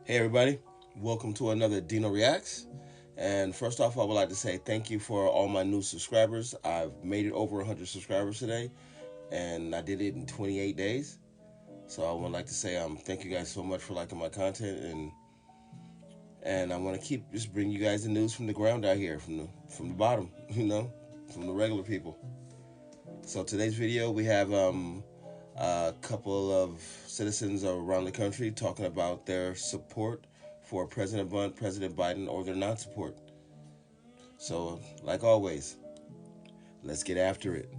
Hey everybody, welcome to another Dino Reacts. And first off, I would like to say thank you for all my new subscribers. I've made it over 100 subscribers today, and I did it in 28 days. So I would like to say thank you guys so much for liking my content, and I want to keep just bring you guys the news from the ground out here, from the bottom, from the regular people. So today's video we have a couple of citizens around the country talking about their support for President Biden, or their non-support. So, like always, let's get after it.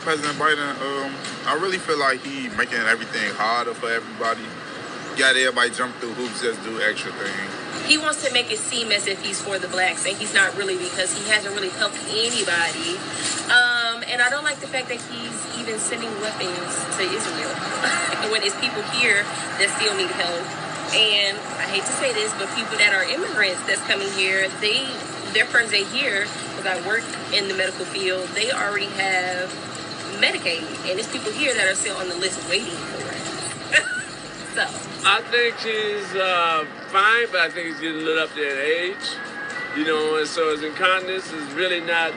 President Biden, I really feel like he making everything harder for everybody. Got everybody jump through hoops, just do extra things. He wants to make it seem as if he's for the blacks, and he's not really, because he hasn't really helped anybody. And I don't like the fact that he's even sending weapons to Israel when it's people here that still need help. And I hate to say this, but people that are immigrants that's coming here, their friends they here, because I work in the medical field, they already have Medicaid, and it's people here that are still on the list waiting for it. So I think she's fine, but I think he's getting a little up there in age. And so his incontinence is really not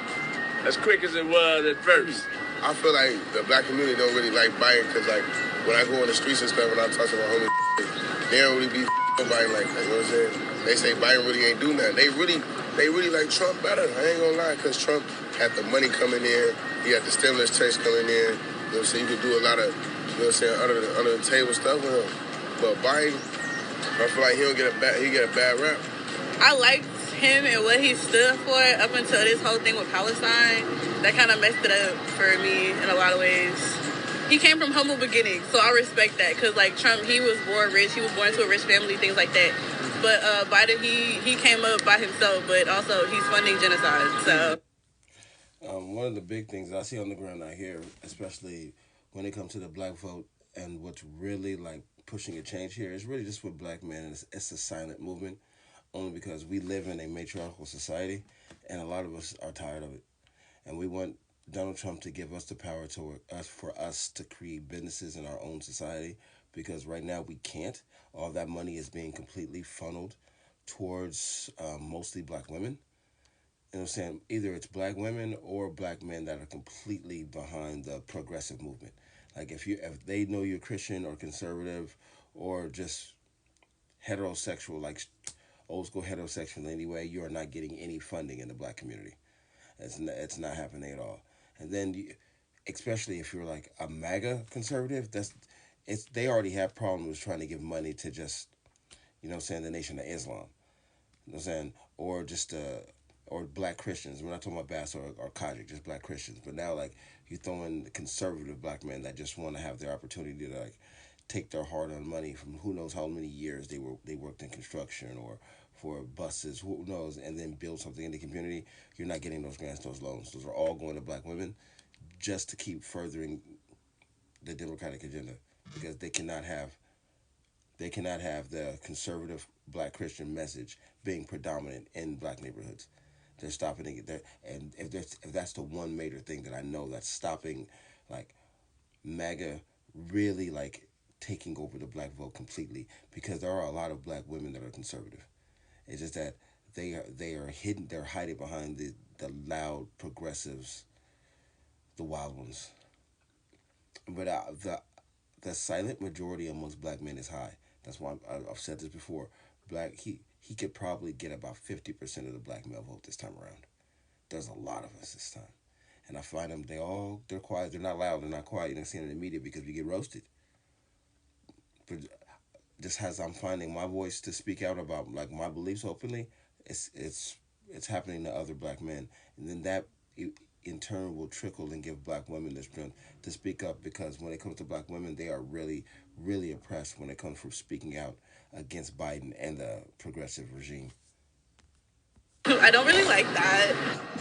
as quick as it was at first. I feel like the black community don't really like Biden because, like, when I go on the streets and stuff and I talk to my homies, they don't really be Biden like that. You know what I'm saying? They say Biden really ain't do nothing. They really like Trump better. I ain't gonna lie, because Trump had the money coming in. He had the stimulus checks coming in. You know what I'm saying? You could do a lot of, you know what I'm saying, under the table stuff with him. But Biden, I feel like he get a bad rap. I liked him and what he stood for up until this whole thing with Palestine. That kind of messed it up for me in a lot of ways. He came from humble beginnings, so I respect that. Because, like, Trump, he was born rich. He was born to a rich family, things like that. But Biden, he came up by himself, but also he's funding genocide, so. One of the big things I see on the ground out here, especially when it comes to the black vote, and what's really, like, pushing a change here, is really just with black men. It's a silent movement, only because we live in a matriarchal society, and a lot of us are tired of it. And we want Donald Trump to give us the power for us to create businesses in our own society, because right now we can't. All that money is being completely funneled towards mostly black women. You know what I'm saying? Either it's black women or black men that are completely behind the progressive movement. Like, if they know you're Christian or conservative or just heterosexual, like old school heterosexual anyway, you are not getting any funding in the black community. It's not happening at all. And then, especially if you're like a MAGA conservative, they already have problems trying to give money to just, the Nation of Islam. You know what I'm saying? Or just or black Christians. We're not talking about Bass or Kajik, just black Christians. But now, like, you throw in conservative black men that just want to have their opportunity to, like, take their hard-earned money from who knows how many years they worked in construction or for buses, who knows, and then build something in the community. You're not getting those grants, those loans. Those are all going to black women just to keep furthering the Democratic agenda, because they cannot have the conservative black Christian message being predominant in black neighborhoods. They're stopping it. And if that's the one major thing that I know that's stopping, like, MAGA really, like, taking over the black vote completely, because there are a lot of black women that are conservative. It's just that they are hidden. They're hiding behind the loud progressives, the wild ones. But the silent majority amongst black men is high. That's why I've said this before. He could probably get about 50% of the black male vote this time around. There's a lot of us this time, and I find them. They're quiet. They're not loud. They're not quiet. You don't see it in the media because we get roasted. But just as I'm finding my voice to speak out about, like, my beliefs openly, it's happening to other black men, and then that in turn will trickle and give black women the strength to speak up, because when it comes to black women, they are really, really oppressed when it comes from speaking out against Biden and the progressive regime. I don't really like that.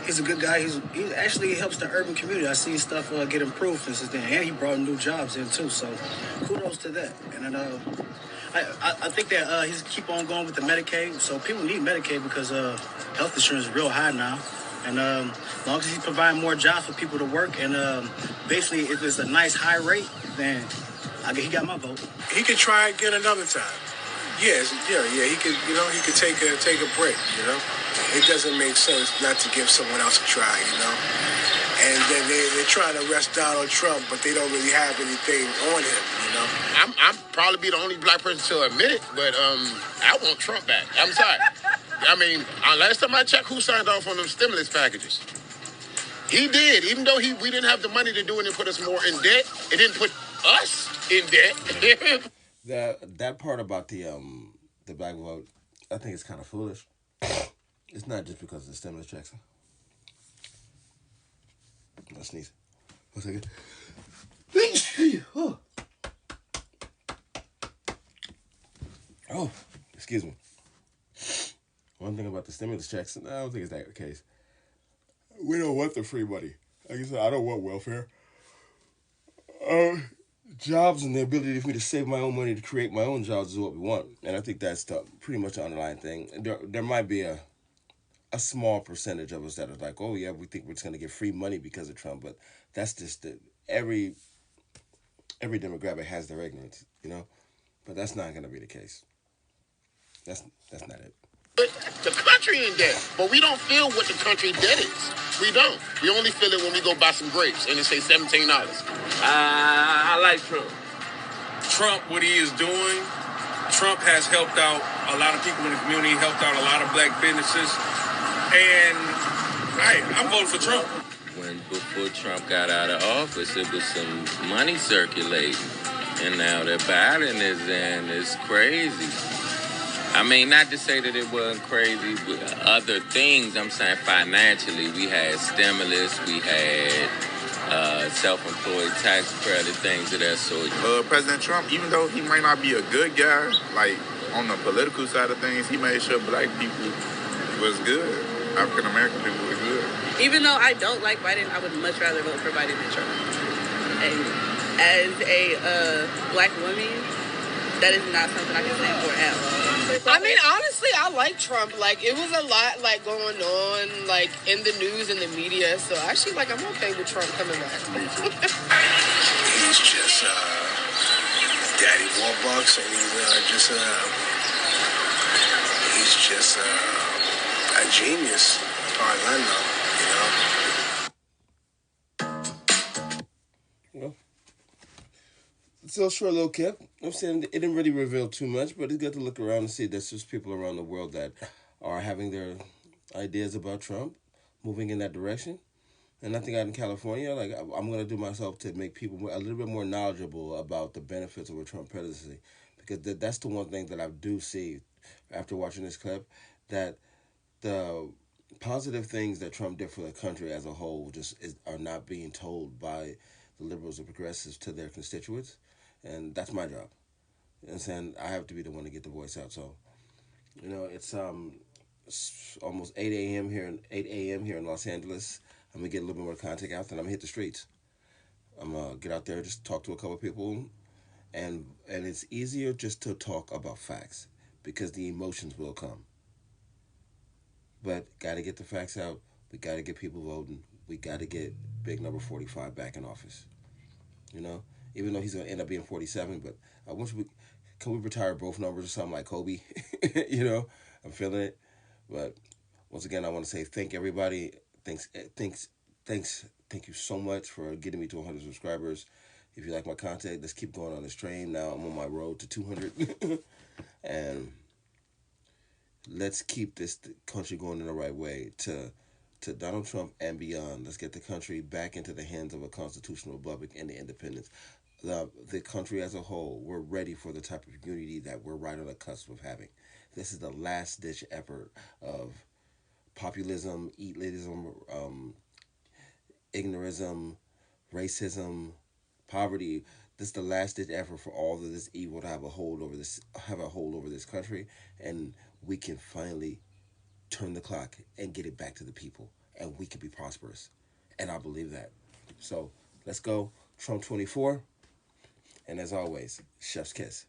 He's a good guy. He actually helps the urban community. I see stuff get improved since then, and he brought new jobs in too. So kudos to that. And I think that he's keep on going with the Medicaid. So people need Medicaid because health insurance is real high now. And as long as he's providing more jobs for people to work, and basically if it's a nice high rate, then he got my vote. He could try again another time. Yes, yeah. He could, he could take a break. It doesn't make sense not to give someone else a try. And then they're trying to arrest Donald Trump, but they don't really have anything on him. I'm probably be the only black person to admit it, but I want Trump back. I'm sorry. I mean, last time I checked, who signed off on them stimulus packages? He did, even though we didn't have the money to do it and put us more in debt. It didn't put us in debt. That part about the black vote, I think it's kind of foolish. It's not just because of the stimulus checks. I'll sneeze. 1 second. Oh, excuse me. One thing about the stimulus checks, I don't think it's that the case. We don't want the free money. Like I said, I don't want welfare. Jobs and the ability for me to save my own money to create my own jobs is what we want. And I think that's pretty much the underlying thing. There might be a small percentage of us that are like, oh yeah, we think we're just going to get free money because of Trump. But that's just every demographic has their ignorance, But that's not going to be the case. That's not it. But the country in debt, but we don't feel what the country debt is. We don't. We only feel it when we go buy some grapes and it say $17. I like Trump. Trump, what he is doing, Trump has helped out a lot of people in the community, helped out a lot of black businesses, and I'm voting for Trump. Before Trump got out of office, it was some money circulating, and now that Biden is in, it's crazy. I mean, not to say that it wasn't crazy, but other things, I'm saying financially, we had stimulus, we had self-employed tax credit, things of that sort. President Trump, even though he might not be a good guy, like on the political side of things, he made sure black people was good. African-American people were good. Even though I don't like Biden, I would much rather vote for Biden than Trump. And as a black woman, that is not something I can stand for at all. I mean, honestly, I like Trump. Like, it was a lot, like, going on, like, in the news and the media. So, actually, like, I'm okay with Trump coming back. He's just Daddy Warbucks, and he's just a genius, as far as I know, So short little clip. I'm saying it didn't really reveal too much, but it's good to look around and see there's just people around the world that are having their ideas about Trump, moving in that direction. And I think out in California, like I'm gonna do myself to make people a little bit more knowledgeable about the benefits of a Trump presidency, because that's the one thing that I do see after watching this clip, that the positive things that Trump did for the country as a whole are not being told by the liberals and progressives to their constituents. And that's my job. You know what I'm saying? I have to be the one to get the voice out. So, it's almost 8 a.m. here in Los Angeles. I'm going to get a little bit more contact out, and I'm going to hit the streets. I'm going to get out there, just talk to a couple of people. And it's easier just to talk about facts because the emotions will come. But got to get the facts out. We got to get people voting. We got to get big number 45 back in office. Even though he's going to end up being 47, but can we retire both numbers or something like Kobe? I'm feeling it. But once again, I want to say thank everybody. Thank you so much for getting me to 100 subscribers. If you like my content, let's keep going on this train. Now I'm on my road to 200. And let's keep this country going in the right way to Donald Trump and beyond. Let's get the country back into the hands of a constitutional republic and the independence. The country as a whole, we're ready for the type of unity that we're right on the cusp of having. This is the last-ditch effort of populism, elitism, ignorism, racism, poverty. This is the last-ditch effort for all of this evil to have a hold over this country, and we can finally turn the clock and get it back to the people, and we can be prosperous. And I believe that. So let's go. Trump 24. And as always, chef's kiss.